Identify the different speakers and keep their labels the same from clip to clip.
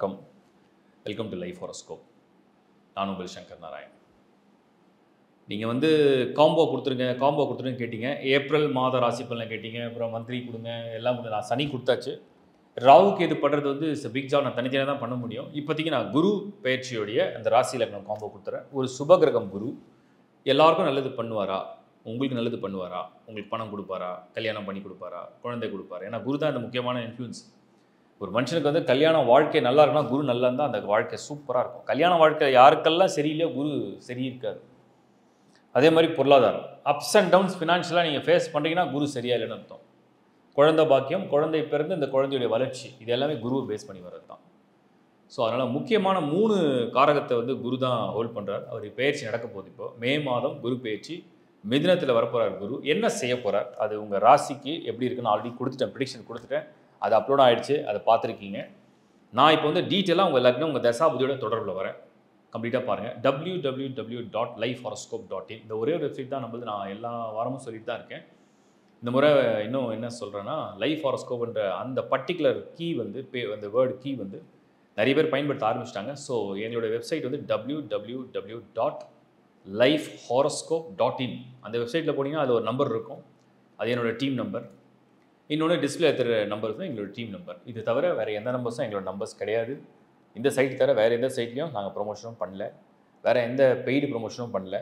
Speaker 1: வணக்கம். Welcome to life horoscope. நான் உங்கள் சங்கர் நாராயண். நீங்கள் வந்து காம்போ கொடுத்துருங்க கேட்டீங்க. ஏப்ரல் மாத ராசி பலன் கேட்டீங்க. அப்புறம் மந்த்லி கொடுங்க, எல்லாம் கொடுங்க. நான் சனி கொடுத்தாச்சு. ராகுக்கு எது படுறது வந்து பிக் ஜாப் நான் தனித்தனியாக தான் பண்ண முடியும். இப்போதைக்கு நான் குரு பயிற்சியோடைய அந்த ராசி லக்னம் காம்போ கொடுத்துறேன். ஒரு சுபகிரகம் குரு எல்லாருக்கும் நல்லது பண்ணுவாரா? உங்களுக்கு நல்லது பண்ணுவாரா? உங்களுக்கு பணம் கொடுப்பாரா? கல்யாணம் பண்ணி கொடுப்பாரா? குழந்தை கொடுப்பாரா? ஏன்னா குரு தான் இந்த முக்கியமான இன்ஃப்ளூயன்ஸ். ஒரு மனுஷனுக்கு வந்து கல்யாண வாழ்க்கை நல்லா இருக்குன்னா குரு நல்லா இருந்தால் அந்த வாழ்க்கை சூப்பராக இருக்கும். கல்யாண வாழ்க்கை யாருக்கெல்லாம் சரியில்லையோ குரு சரி இருக்காது. அதே மாதிரி பொருளாதாரம் அப்ஸ் அண்ட் டவுன்ஸ் ஃபினான்ஷியலாக நீங்கள் ஃபேஸ் பண்ணுறீங்கன்னா குரு சரியா இல்லைன்னு அர்த்தம். குழந்தை பாக்கியம், குழந்தை பிறந்து இந்த குழந்தையுடைய வளர்ச்சி, இது எல்லாமே குருவை பேஸ் பண்ணி வர்றது தான். ஸோ அதனால் முக்கியமான 3 காரகத்தை வந்து குரு தான் ஹோல்ட் பண்ணுறார். அவர் பயிற்சி நடக்க போகுது. இப்போ மே மாதம் குரு பயிற்சி மிதுனத்தில் வரப்போகிறார். குரு என்ன செய்ய போகிறார், அது உங்கள் ராசிக்கு எப்படி இருக்குன்னு ஆல்ரெடி கொடுத்துட்டேன், ப்ரிடிக்ஷன் கொடுத்துட்டேன். அது அப்லோட் ஆகிடுச்சு, அதை பார்த்துருக்கீங்க. நான் இப்போ வந்து டீட்டெயிலாக உங்கள் லக்னம் உங்கள் தசாபுதியோட தொடர்பில் வரேன். கம்ப்ளீட்டாக பாருங்கள். www.lifehoroscope.in இந்த ஒரே ஒரு வெப்சைட் தான் நம்மளது. நான் எல்லா வாரமும் சொல்லிட்டு தான் இருக்கேன். இந்த முறை இன்னும் என்ன சொல்கிறேன்னா, லைஃப் ஹாரோஸ்கோப்ன்ற அந்த பர்டிகுலர் கீ வந்து அந்த வேர்டு கீ வந்து நிறைய பேர் பயன்படுத்த ஆரம்பிச்சிட்டாங்க. ஸோ எங்களுடைய வெப்சைட் வந்து www.lifehoroscope.in. அந்த வெப்சைட்டில் போனீங்கன்னா அது ஒரு நம்பர் இருக்கும். அது என்னோடய டீம் நம்பர். இன்னொன்று டிஸ்பிளே எடுத்துகிற நம்பர் தான் எங்களோட டீம் நம்பர். இது தவிர வேறு எந்த நம்பர்ஸும் எங்களோட நம்பர்ஸ் கிடையாது. இந்த சைட் தவிர வேறு எந்த சைட்லையும் நாங்கள் ப்ரொமோஷனும் பண்ணல. வேறு எந்த பெய்டு ப்ரொமோஷனும் பண்ணல.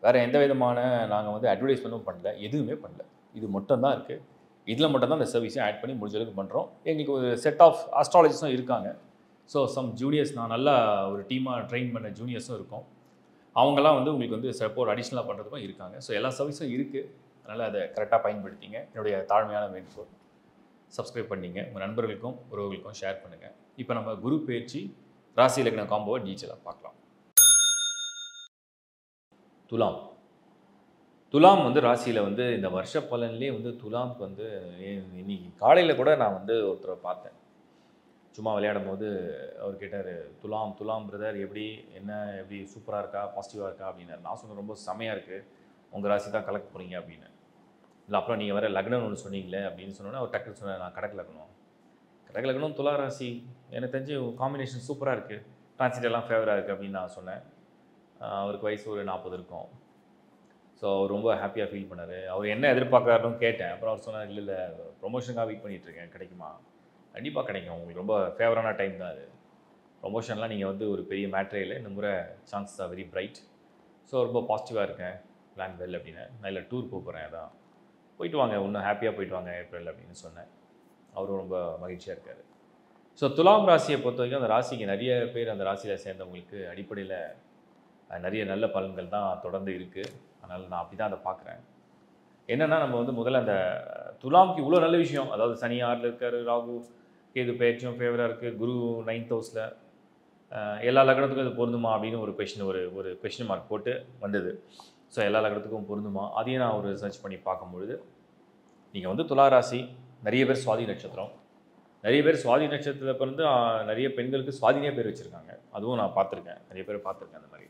Speaker 1: வேறு எந்த விதமான நாங்கள் வந்து அட்வர்டைஸ்மெண்ட்டும் பண்ணல. எதுவுமே பண்ணல. இது மட்டும் தான் இருக்குது. இதில் மட்டும்தான் இந்த சர்வீஸையும் ஆட் பண்ணி முடிஞ்ச அளவுக்கு பண்ணுறோம். எங்களுக்கு ஒரு செட் ஆஃப் ஆஸ்ட்ராலஜிஸும் இருக்காங்க. ஸோ சம் ஜூனியர்ஸ், நான் நல்லா ஒரு டீமாக ட்ரெயின் பண்ண ஜூனியர்ஸும் இருக்கும். அவங்கெல்லாம் வந்து உங்களுக்கு வந்து சப்போர்ட் அடிஷ்னலாக பண்ணுறதுக்கும் இருக்காங்க. ஸோ எல்லா சர்வீஸும் இருக்குது. அதனால் அதை கரெக்டாக பயன்படுத்திங்க. என்னுடைய தாழ்மையான வேண்டுகோள். சப்ஸ்கிரைப் பண்ணிங்க. உங்கள் நண்பர்களுக்கும் உறவுகளுக்கும் ஷேர் பண்ணுங்கள். இப்போ நம்ம குரு பயிற்சி ராசி லக்ன காம்போவை டீச்சலாக பார்க்கலாம். துலாம் வந்து ராசியில் வந்து இந்த வருஷ பலன்லேயே வந்து துலாம்க்கு வந்து இன்னைக்கு காலையில் கூட நான் வந்து ஒருத்தரை பார்த்தேன். சும்மா விளையாடும் போது அவர் கேட்டார், துலாம் பிரதர் எப்படி சூப்பராக இருக்கா, பாசிட்டிவாக இருக்கா அப்படின்னாரு. நான் சொன்னேன், ரொம்ப செமையாக இருக்குது, உங்கள் ராசி தான் கலக்க போகிறீங்க அப்படின்னு. இல்லை அப்புறம் நீங்கள் வேறு லக்னம்னு ஒன்று சொன்னீங்களே அப்படின்னு சொன்னோன்னே அவர் டக்குன்னு சொன்னார், நான் கடக லக்னம் துலா ராசி, எனக்கு தெரிஞ்சு காம்பினேஷன் சூப்பராக இருக்குது, டிரான்சிட் எல்லாம் ஃபேவராக இருக்குது அப்படின்னு நான் சொன்னேன். அவருக்கு வயசு ஒரு 40 இருக்கும். ஸோ அவர் ரொம்ப ஹாப்பியாக ஃபீல் பண்ணார். அவர் என்ன எதிர்பார்க்குறாருன்னு கேட்டேன். அப்புறம் அவர் சொன்னார், இல்லை ப்ரொமோஷனுக்காக வெயிட் பண்ணிகிட்ருக்கேன், கிடைக்குமா? கண்டிப்பாக கிடைக்கும், உங்களுக்கு ரொம்ப ஃபேவரான டைம் தான் அது. ப்ரொமோஷன்லாம் நீங்கள் வந்து ஒரு பெரிய மேட்ரே இல்லை, இந்த முறை chances are very bright. So ரொம்ப பாசிட்டிவாக இருக்கேன், பிளான் வெல் அப்படின்னு. நான் இல்லை டூர் போகிறேன், அதான் போயிட்டு வாங்க, இன்னும் ஹாப்பியாக போயிட்டு வாங்க ஏப்ரல் அப்படின்னு சொன்னேன். அவரும் ரொம்ப மகிழ்ச்சியாக இருக்கார். ஸோ துலாம் ராசியை பொறுத்த வரைக்கும் அந்த ராசிக்கு நிறைய பேர் அந்த ராசியில் சேர்ந்தவங்களுக்கு அடிப்படையில் நிறைய நல்ல பலன்கள் தான் தொடர்ந்து இருக்குது. அதனால் நான் அப்படி தான் அதை பார்க்குறேன். என்னென்னா, நம்ம வந்து முதல்ல அந்த துலாமுக்கு இவ்வளோ நல்ல விஷயம், அதாவது சனி 6ல் இருக்கார், ராகு கேது பயிற்சியும் ஃபேவராக இருக்குது, குரு 9th ஹவுஸில், எல்லா லக்னத்துக்கும் இது பொருந்துமா அப்படின்னு ஒரு கொஷின் மார்க் போட்டு வந்தது. ஸோ எல்லா லக்னத்துக்கும் பொருந்துமா, அதையும் நான் ஒரு சர்ச் பண்ணி பார்க்கும்பொழுது, நீங்கள் வந்து துலா ராசி, நிறைய பேர் சுவாதி நட்சத்திரம், நிறைய பேர் சுவாதி நட்சத்திரத்தில் பிறந்து நிறைய பெண்களுக்கு சுவாதினே பேர் வச்சுருக்காங்க. அதுவும் நான் பார்த்துருக்கேன், நிறைய பேர் பார்த்துருக்கேன் அந்த மாதிரி.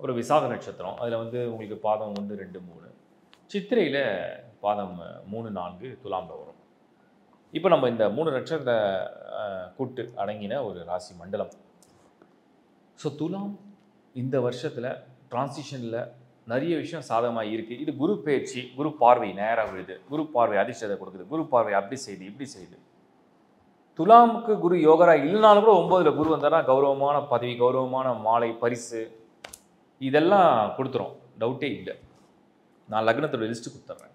Speaker 1: ஒரு விசாக நட்சத்திரம், அதில் வந்து உங்களுக்கு பாதம் 1, 2, 3, சித்திரையில் பாதம் 3, 4 துலாமில் வரும். இப்போ நம்ம இந்த 3 நட்சத்திர கூட்டு அடங்கின ஒரு ராசி மண்டலம். ஸோ துலாம் இந்த வருஷத்தில் டிரான்சிஷனில் நிறைய விஷயம் சாதகமாக இருக்குது. இது குரு பயிற்சி, குரு பார்வை நேராக விழுது, குரு பார்வை அதிர்ஷ்டத்தை கொடுக்குது, குரு பார்வை அப்படி செய்யுது இப்படி செய்யுது. துலாமுக்கு குரு யோகராக இல்லைனாலும் கூட 9ல் குரு வந்தாரா கௌரவமான பதவி, கௌரவமான மாலை, பரிசு இதெல்லாம் கொடுத்துரும், டவுட்டே இல்லை. நான் லக்னத்தோட லிஸ்ட்டு கொடுத்துட்றேன்.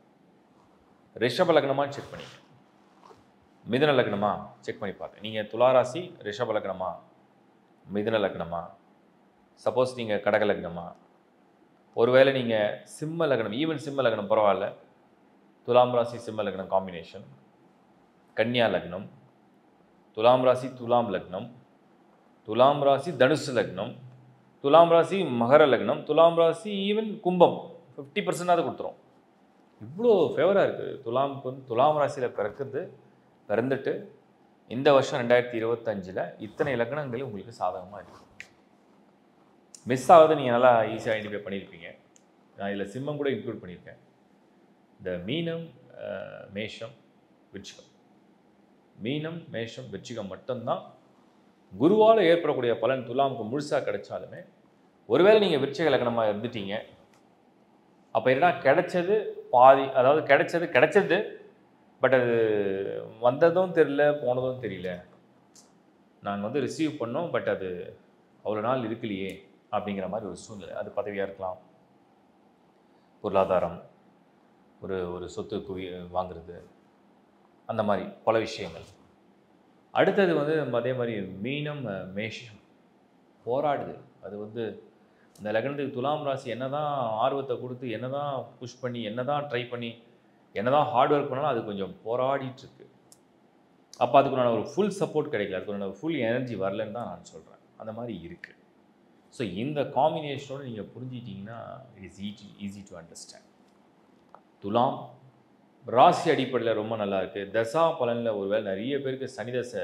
Speaker 1: ரிஷப லக்னமாக செக் பண்ணிக்க, மிதுன லக்னமா செக் பண்ணி பார்க்க. நீங்கள் துளாராசி ரிஷப லக்னமா, மிதுன லக்னமா, சப்போஸ் நீங்கள் கடக லக்னமா, ஒருவேளை நீங்கள் சிம்ம லக்னம், ஈவன் சிம்ம லக்னம் பரவாயில்ல, துலாம் ராசி சிம்ம லக்னம் காம்பினேஷன், கன்னியா லக்னம், துலாம் ராசி துலாம் லக்னம், துலாம் ராசி தனுசு லக்னம், துலாம் ராசி மகர லக்னம், துலாம் ராசி ஈவன் கும்பம் 50% கொடுத்துரும். இவ்வளோ ஃபேவராக இருக்குது துலாமுக்கு. வந்து துலாம் ராசியில் பிறந்துட்டு இந்த வருஷம் 2025 இத்தனை லக்னங்கள் உங்களுக்கு சாதகமாக இருக்குது. மிஸ் ஆகுது, நீங்கள் நல்லா ஈஸியாக ஐடென்டிஃபை பண்ணியிருப்பீங்க. நான் இதில் சிம்மம் கூட இன்க்ளூட் பண்ணியிருக்கேன். இந்த மீனம், மேஷம், விருச்சிகம், மீனம் மேஷம் விருச்சிகம் மட்டும்தான் குருவால் ஏற்படக்கூடிய பலன் துலாமுக்கு முழுசாக கிடைச்சாலுமே ஒருவேளை நீங்கள் விருச்சிக லக்னமாக இருந்துட்டீங்க, அப்போ என்ன கிடைச்சது பாதி, அதாவது கிடைச்சது பட் அது வந்ததும் தெரியல, போனதும் தெரியல. நாங்கள் வந்து ரிசீவ் பண்ணோம், பட் அது அவ்வளோ நாள் இருக்கலையே அப்படிங்கிற மாதிரி ஒரு சூழ்நிலை. அது பதவியாக இருக்கலாம், பொருளாதாரம், ஒரு சொத்து வாங்குறது, அந்த மாதிரி பல விஷயங்கள். அடுத்தது வந்து அதே மாதிரி மீனம், மேஷம் போராடுது. அது வந்து இந்த லக்னத்துக்கு துலாம் ராசி என்ன தான் ஆர்வத்தை கொடுத்து, என்ன தான் புஷ் பண்ணி, என்ன தான் ட்ரை பண்ணி, என்ன தான் ஹார்ட் ஒர்க் பண்ணாலும் அது கொஞ்சம் போராடிட்டுருக்கு. அப்போ அதுக்குண்டான ஒரு ஃபுல் சப்போர்ட் கிடைக்கல, அதுக்குண்டான ஃபுல் எனர்ஜி வரலன்னு தான் நான் சொல்கிறேன். அந்த மாதிரி இருக்குது. ஸோ இந்த காம்பினேஷனோடு நீங்கள் புரிஞ்சிட்டிங்கன்னா it is easy to understand. துலாம் ராசி அடிப்படையில் ரொம்ப நல்லா இருக்குது. தசா பலனில் ஒருவேளை நிறைய பேருக்கு சனிதசை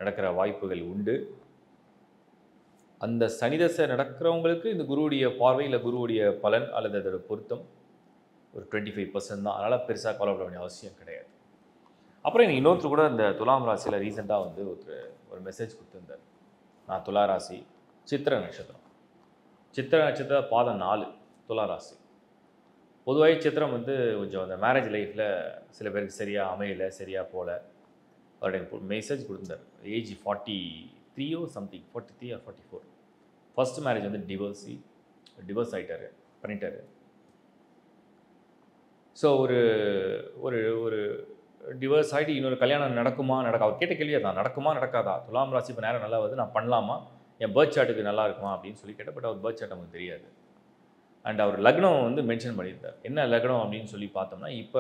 Speaker 1: நடக்கிற வாய்ப்புகள் உண்டு. அந்த சனிதசை நடக்கிறவங்களுக்கு இந்த குருவுடைய பார்வை இல்லை குருவுடைய பலன் அல்லது அதோட பொருத்தம் ஒரு 25% தான். அதனால் பெருசாக கவலைப்பட வேண்டிய அவசியம் கிடையாது. அப்புறம் எனக்கு இன்னொருத்தர் கூட இந்த துலாம் ராசியில் ரீசெண்டாக வந்து ஒரு மெசேஜ் கொடுத்துருந்தார். நான் துலா ராசி, சித்திரை நட்சத்திரம். சித்திரை நட்சத்திர பாதம் 4 துலா ராசி. பொதுவாக சித்திரம் வந்து கொஞ்சம் அந்த மேரேஜ் லைஃப்பில் சில பேருக்கு சரியாக அமையலை, சரியாக போகல. அவருடைய மெசேஜ் கொடுத்துருந்தார். Age 43 something, 43 or 44. First marriage வந்து டிவோர்ஸ் பண்ணிட்டாரு. ஸோ ஒரு டிவோர்ஸ் ஆகிட்டு இன்னொரு கல்யாணம் நடக்குமா அவர் கேட்ட கேள்வியாக தான், நடக்குமா நடக்காதா, துலாம் ராசி இப்போ நேரம் நல்லா வருது, நான் பண்ணலாமா, என் பேர்த் சார்ட்டுக்கு நல்லா இருக்குமா அப்படின்னு சொல்லி கேட்டேன். பட் அவர் பேர்த் சார்ட் நமக்கு தெரியாது. அண்ட் அவர் லக்னம் வந்து மென்ஷன் பண்ணியிருந்தார். என்ன லக்னம் அப்படின்னு சொல்லி பார்த்தோம்னா இப்போ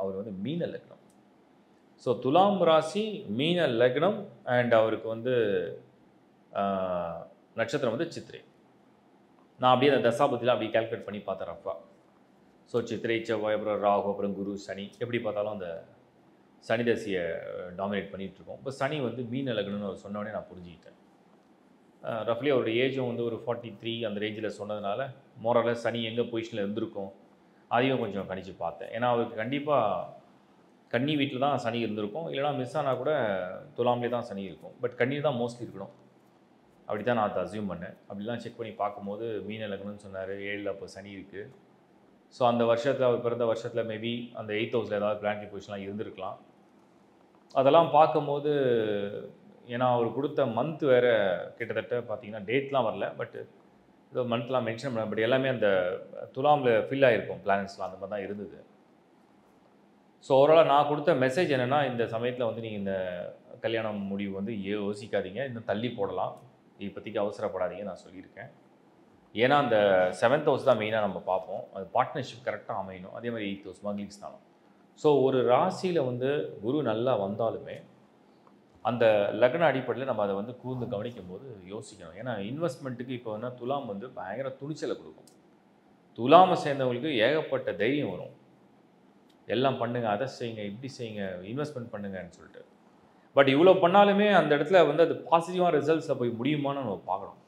Speaker 1: அவர் வந்து மீன லக்னம். ஸோ துலாம் ராசி மீன லக்னம் அண்ட் அவருக்கு வந்து நட்சத்திரம் வந்து சித்திரை. நான் அப்படியே அந்த தசாபதியில் அப்படியே கால்குலேட் பண்ணி பார்த்தேன் ரஃபா. ஸோ சித்திரை, செவ்வாய், அப்புறம் ராகு, அப்புறம் குரு, சனி, எப்படி பார்த்தாலும் அந்த சனி தசையை டாமினேட் பண்ணிகிட்ருக்கோம். இப்போ சனி வந்து மீன லக்னம்னு அவர் சொன்னோடனே நான் புரிஞ்சுக்கிட்டேன். ரஃப்லி அவருடைய ஏஜும் வந்து ஒரு 43 அந்த ரேஞ்சில் சொன்னதுனால மோரல சனி எங்கே பொசிஷனில் இருந்திருக்கும் அதையும் கொஞ்சம் கணிச்சு பார்த்தேன். ஏன்னா அவருக்கு கண்டிப்பாக கன்னி வீட்டில் தான் சனி இருந்திருக்கும், இல்லைனா மிஸ் ஆனால் கூட துலாம்லேயே தான் சனி இருக்கும். பட் கன்னி தான் மோஸ்ட்லி இருக்கணும், அப்படி தான் நான் அதை அசியூம் பண்ணேன். அப்படிலாம் செக் பண்ணி பார்க்கும்போது மீன லக்னம்னு சொன்னார். 7 அப்போ சனி இருக்குது. ஸோ அந்த வருஷத்தில் அவர் பிறந்த வருஷத்தில் மேபி அந்த 8th ஹவுஸில் ஏதாவது பிளானரி பொசிஷன்லாம் இருந்திருக்கலாம். அதெல்லாம் பார்க்கும்போது, ஏன்னா அவர் கொடுத்த மந்த் வேறு கிட்டத்தட்ட பார்த்தீங்கன்னா டேட்லாம் வரல, பட் ஏதோ மந்த்லாம் மென்ஷன் பண்ண, பட் எல்லாமே அந்த துலாமில் ஃபில் ஆகிருக்கும் பிளானட்ஸ்லாம், அந்த மாதிரி தான் இருந்தது. ஸோ ஓவராலாக நான் கொடுத்த மெசேஜ் என்னென்னா, இந்த சமயத்தில் வந்து நீங்கள் இந்த கல்யாணம் முடிவு வந்து யோசிக்காதீங்க, இன்னும் தள்ளி போடலாம், இப்போதைக்கு அவசரப்படாதீங்க நான் சொல்லியிருக்கேன். ஏன்னா அந்த 7th ஹவுஸ் தான் மெயினாக நம்ம பார்ப்போம். அது பார்ட்னர்ஷிப் கரெக்டாக அமையணும். அதே மாதிரி 8th ஹவுஸ் மங்கிலிங் ஸ்தானம். ஸோ ஒரு ராசியில் வந்து குரு நல்லா வந்தாலுமே அந்த லக்ன அடிப்படையில் நம்ம அதை வந்து கூர்ந்து கவனிக்கும் போது யோசிக்கணும். ஏன்னா இன்வெஸ்ட்மெண்ட்டுக்கு இப்போ வந்து துலாம் வந்து பயங்கர துணிச்சலை கொடுக்கும். துலாமை சேர்ந்தவங்களுக்கு ஏகப்பட்ட தைரியம் வரும். எல்லாம் பண்ணுங்கள், அதை செய்யுங்க, இப்படி செய்யுங்க, இன்வெஸ்ட்மெண்ட் பண்ணுங்கன்னு சொல்லிட்டு. பட் இவ்வளோ பண்ணாலுமே அந்த இடத்துல வந்து அது பாசிட்டிவான ரிசல்ட்ஸில் போய் முடியுமான்னு நம்ம பார்க்கணும்.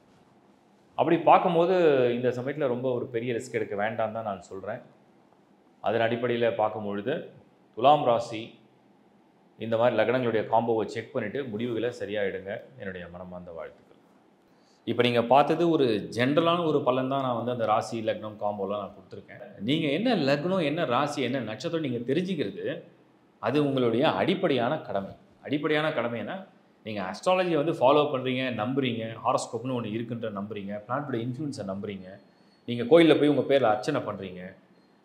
Speaker 1: அப்படி பார்க்கும்போது இந்த சமயத்தில் ரொம்ப ஒரு பெரிய ரிஸ்க் எடுக்க வேண்டாம் தான் நான் சொல்கிறேன். அதன் அடிப்படையில் பார்க்கும்பொழுது துலாம் ராசி இந்த மாதிரி லக்னங்களுடைய காம்போவை செக் பண்ணிவிட்டு முடிவுகளை சரியாக எடுங்க. என்னுடைய மனமார்ந்த வாழ்த்துக்கள். இப்போ நீங்கள் பார்த்தது ஒரு ஜென்ரலான ஒரு பலன் தான். நான் வந்து அந்த ராசி லக்னம் காம்போலாம் நான் கொடுத்துருக்கேன். நீங்கள் என்ன லக்னம், என்ன ராசி, என்ன நட்சத்திரம் நீங்கள் தெரிஞ்சுக்கிறது அது உங்களுடைய அடிப்படையான கடமை. அடிப்படையான கடமைன்னா நீங்கள் அஸ்ட்ராலஜியை வந்து ஃபாலோ பண்ணுறீங்க, நம்புறீங்க, ஹாரோஸ்கோப்னு ஒன்று இருக்குன்ற நம்புறீங்க, பிளானட்டோட இன்ஃப்ளூயன்ஸை நம்புறீங்க, நீங்கள் கோயிலில் போய் உங்கள் பேரில் அர்ச்சனை பண்ணுறீங்க,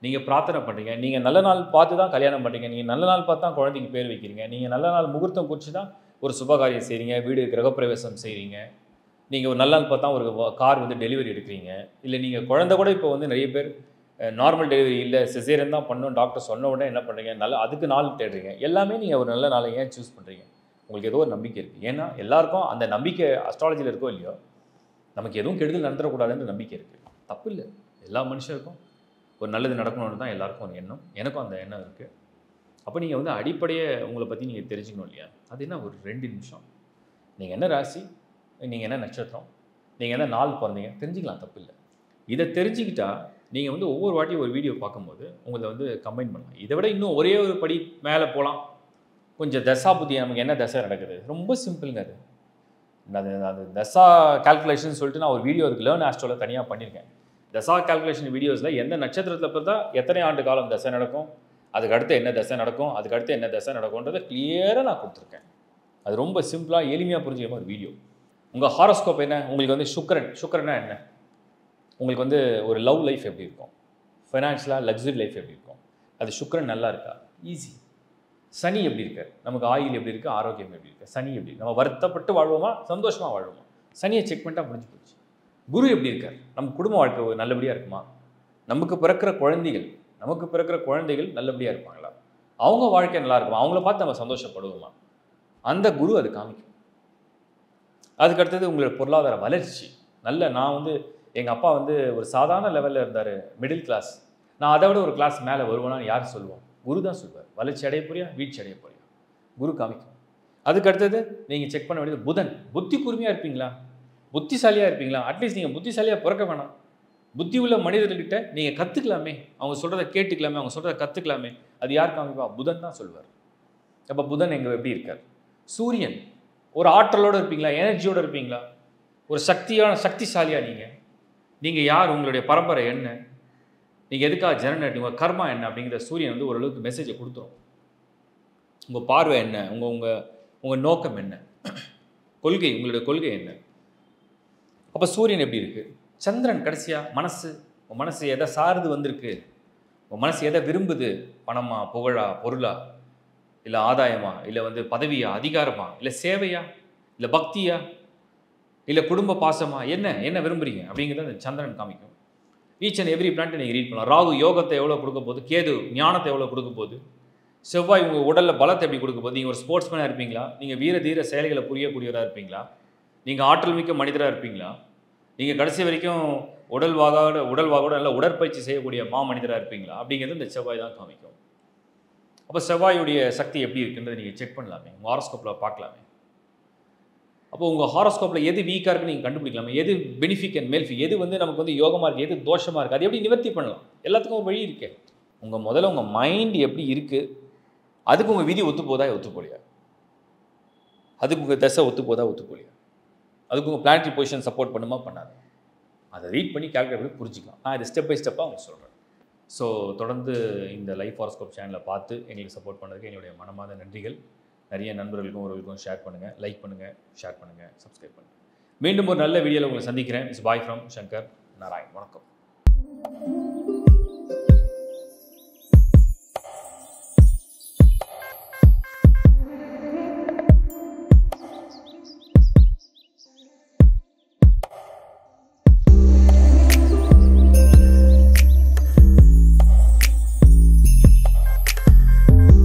Speaker 1: நீங்கள் பிரார்த்தனை பண்ணுறீங்க, நீங்கள் நல்ல நாள் பார்த்து தான் கல்யாணம் பண்ணுறீங்க, நீங்கள் நல்ல நாள் பார்த்து தான் குழந்தைக்கு பேர் வைக்கிறீங்க, நீங்கள் நல்ல நாள் முகூர்த்தம் குறித்து தான் ஒரு சுபகாரியம் செய்கிறீங்க, வீடு கிரகப்பிரவேசம் செய்கிறீங்க, நீங்கள் ஒரு நல்ல நாள் பார்த்தா ஒரு கார் வந்து டெலிவரி எடுக்கிறீங்க, இல்லை நீங்கள் குழந்தை கூட இப்போ வந்து நிறைய பேர் நார்மல் டெலிவரி இல்லை சிசேரியன் தான் பண்ணணும் டாக்டர் சொன்ன உடனே என்ன பண்ணுறீங்க, அதுக்கு நாள் தேடுறீங்க. எல்லாமே நீங்கள் ஒரு நல்ல நாளை ஏன் சூஸ் பண்ணுறீங்க? உங்களுக்கு ஏதோ ஒரு நம்பிக்கை இருக்குது. ஏன்னா எல்லாருக்கும் அந்த நம்பிக்கை அஸ்ட்ராலஜியில் இருக்கோ இல்லையோ, நமக்கு எதுவும் கெடுதல் நடந்துடக்கூடாதுன்ற நம்பிக்கை இருக்குது. தப்பு இல்லை, எல்லா மனுஷருக்கும் ஒரு நல்லது நடக்கணும்னு தான் எல்லாருக்கும் ஒரு எண்ணம். எனக்கும் அந்த எண்ணம் இருக்குது. அப்போ நீங்கள் வந்து அடிப்படையை உங்களை பற்றி நீங்கள் தெரிஞ்சுக்கணும் இல்லையா? அது என்ன ஒரு 2 நிமிஷம், நீங்கள் என்ன ராசி, நீங்கள் என்ன நட்சத்திரம், நீங்கள் என்ன நாள் பிறந்தீங்க தெரிஞ்சுக்கலாம், தப்பு இல்லை. இதை தெரிஞ்சுக்கிட்டா நீங்கள் வந்து ஒவ்வொரு வாட்டியும் ஒரு வீடியோ பார்க்கும்போது உங்களை வந்து கம்பைன் பண்ணலாம். இதை விட இன்னும் ஒரே ஒரு படி மேலே போகலாம். கொஞ்சம் தசா புத்தி, நமக்கு என்ன தசை நடக்குது, ரொம்ப சிம்பிளுங்க. அது அது தசா கால்குலேஷன் சொல்லிட்டு நான் ஒரு வீடியோ அதுக்கு லேர்ன் ஆஸ்ட்ரோவில் தனியாக பண்ணியிருக்கேன். தசா கால்குலேஷன் வீடியோஸில் எந்த நட்சத்திரத்தில் பார்த்தா எத்தனை ஆண்டு காலம் தசை நடக்கும், அதுக்கு அடுத்து என்ன தசை நடக்கும், அதுக்கு அடுத்து என்ன தசை நடக்கும்ன்றதை கிளியராக நான் கொடுத்துருக்கேன். அது ரொம்ப சிம்பிளாக எளிமையாக புரிஞ்சுக்கிற ஒரு வீடியோ. உங்கள் ஹாரோஸ்கோப் என்ன, உங்களுக்கு வந்து சுக்கரன்னா என்ன, உங்களுக்கு வந்து ஒரு லவ் லைஃப் எப்படி இருக்கும், ஃபைனான்ஷியலாக லக்ஸரி லைஃப் எப்படி இருக்கும், அது சுக்கரன் நல்லா இருக்கா, ஈஸி. சனி எப்படி இருக்கார், நமக்கு ஆயில் எப்படி இருக்குது, ஆரோக்கியம் எப்படி இருக்குது, சனி எப்படி, நம்ம வருத்தப்பட்டு வாழ்வோமா சந்தோஷமாக வாழ்வோமா, சனியை செக் பண்ணிட்டா முடிஞ்சு போச்சு. குரு எப்படி இருக்கார், நம்ம குடும்ப வாழ்க்கை நல்லபடியாக இருக்குமா, நமக்கு பிறக்கிற குழந்தைகள் நல்லபடியாக இருப்பாங்களா, அவங்க வாழ்க்கை நல்லா இருக்குமா, அவங்கள பார்த்து நம்ம சந்தோஷப்படுவோமா, அந்த குரு அது காமிக்கும். அதுக்கு அடுத்தது உங்களோட பொருளாதார வளர்ச்சி. நான் வந்து எங்கள் அப்பா வந்து ஒரு சாதாரண லெவலில் இருந்தார், மிடில் கிளாஸ். நான் அதை விட ஒரு கிளாஸ் மேலே வருவேனான்னு யார் சொல்லுவோம், குரு தான் சொல்வார். வளர்ச்சி அடைய போறியா, வீழ்ச்சி அடைய போறியா, குரு காமிக்கும். அதுக்கு அடுத்தது நீங்கள் செக் பண்ண வேண்டியது புதன். புத்தி கூர்மையாக இருப்பீங்களா, புத்திசாலியாக இருப்பீங்களா, அட்லீஸ்ட் நீங்கள் புத்திசாலியாக பிறக்க வேணாம், புத்தி உள்ள மனிதர்கிட்ட நீங்கள் கற்றுக்கலாமே, அவங்க சொல்கிறத கேட்டுக்கலாமே, அவங்க சொல்கிறத கற்றுக்கலாமே, அது யார் காமிப்பா, புதன் தான் சொல்வார். அப்போ புதன் எங்கே எப்படி இருக்கார். சூரியன், ஒரு ஆற்றலோடு இருப்பீங்களா, எனர்ஜியோடு இருப்பீங்களா, ஒரு சக்திசாலியாக நீங்கள் யார், உங்களுடைய பரம்பரை என்ன, நீங்கள் எதுக்காக ஜனநேட்டி, உங்கள் கர்மா என்ன அப்படிங்கிற சூரியன் வந்து ஓரளவுக்கு மெசேஜை கொடுத்துரும். உங்கள் பார்வை என்ன, உங்கள் நோக்கம் என்ன, உங்களுடைய கொள்கை என்ன. அப்போ சூரியன் எப்படி இருக்குது. சந்திரன் கடைசியாக உங்கள் மனசு எதை சார்ந்து வந்திருக்கு, உங்கள் மனசு எதை விரும்புது, பணமா, புகழா, பொருளா, இல்லை ஆதாயமா, இல்லை வந்து பதவியா, அதிகாரமா, இல்லை சேவையா, இல்லை பக்தியா, இல்லை குடும்ப பாசமா, என்ன விரும்புறீங்க அப்படிங்கிறத அந்த சந்திரன் காமிக்கும். ஈச் அண்ட் எவ்ரி பிளான்ட்டை நீங்கள் ரீட் பண்ணலாம். ராகு யோகத்தை எவ்வளோ கொடுக்க போகுது, கேது ஞானத்தை எவ்வளோ கொடுக்க போகுது, செவ்வாய் உங்கள் உடலில் பலத்தை எப்படி கொடுக்க போகுது, நீங்கள் ஒரு ஸ்போர்ட்ஸ்மேனாக இருப்பீங்களா, நீங்கள் வீர தீர செயல்களை புரியக்கூடியவராக இருப்பீங்களா, நீங்கள் ஆற்றல் மிக்க மனிதராக இருப்பீங்களா, நீங்கள் கடைசி வரைக்கும் உடல்வாகோட நல்ல உடற்பயிற்சி செய்யக்கூடிய மனிதராக இருப்பீங்களா அப்படிங்கிறது இந்த செவ்வாய் தான் காமிக்கும். அப்போ செவ்வாயுடைய சக்தி எப்படி இருக்குன்றதை நீங்கள் செக் பண்ணலாமே, உங்கள் ஹாரோஸ்கோப்பில் பார்க்கலாமே. அப்போ உங்கள் ஹாரோஸ்கோப்பில் எது வீக்காக இருக்குன்னு நீங்கள் கண்டுபிடிக்கலாமே, எது பெனிஃபிக் அண்ட் மெல்ஃபிக், எது வந்து நமக்கு வந்து யோகமாக இருக்குது, எது தோஷமாக இருக்குது, அது எப்படி நிவர்த்தி பண்ணலாம், எல்லாத்துக்கும் ஒரு வழி இருக்கே. முதல்ல உங்கள் மைண்ட் எப்படி இருக்குது, அதுக்கு உங்கள் விதி ஒத்து போலையா, அதுக்கு உங்கள் தசை ஒத்து போலையா, அதுக்கு உங்கள் பிளானட்டரி பொசிஷன் சப்போர்ட் பண்ணுமா பண்ணாது, அதை ரீட் பண்ணி கால்குலேட் பண்ணி புரிஞ்சிக்கலாம். நான் இது ஸ்டெப் பை ஸ்டெப்பாக உங்களுக்கு சொல்கிறேன். ஸோ தொடர்ந்து இந்த லைஃப் ஹாரோஸ்கோப் சேனலை பார்த்து எங்களுக்கு சப்போர்ட் பண்ணுறதுக்கு என்னுடைய மனமார்ந்த நன்றிகள். நிறைய நண்பர்களுக்கும் ஒருவருக்கும் ஷேர் பண்ணுங்கள், லைக் பண்ணுங்கள், ஷேர் பண்ணுங்கள், சப்ஸ்கிரைப் பண்ணுங்கள். மீண்டும் ஒரு நல்ல வீடியோவில் உங்களை சந்திக்கிறேன். It's bye from Shankar Narayan. வணக்கம்.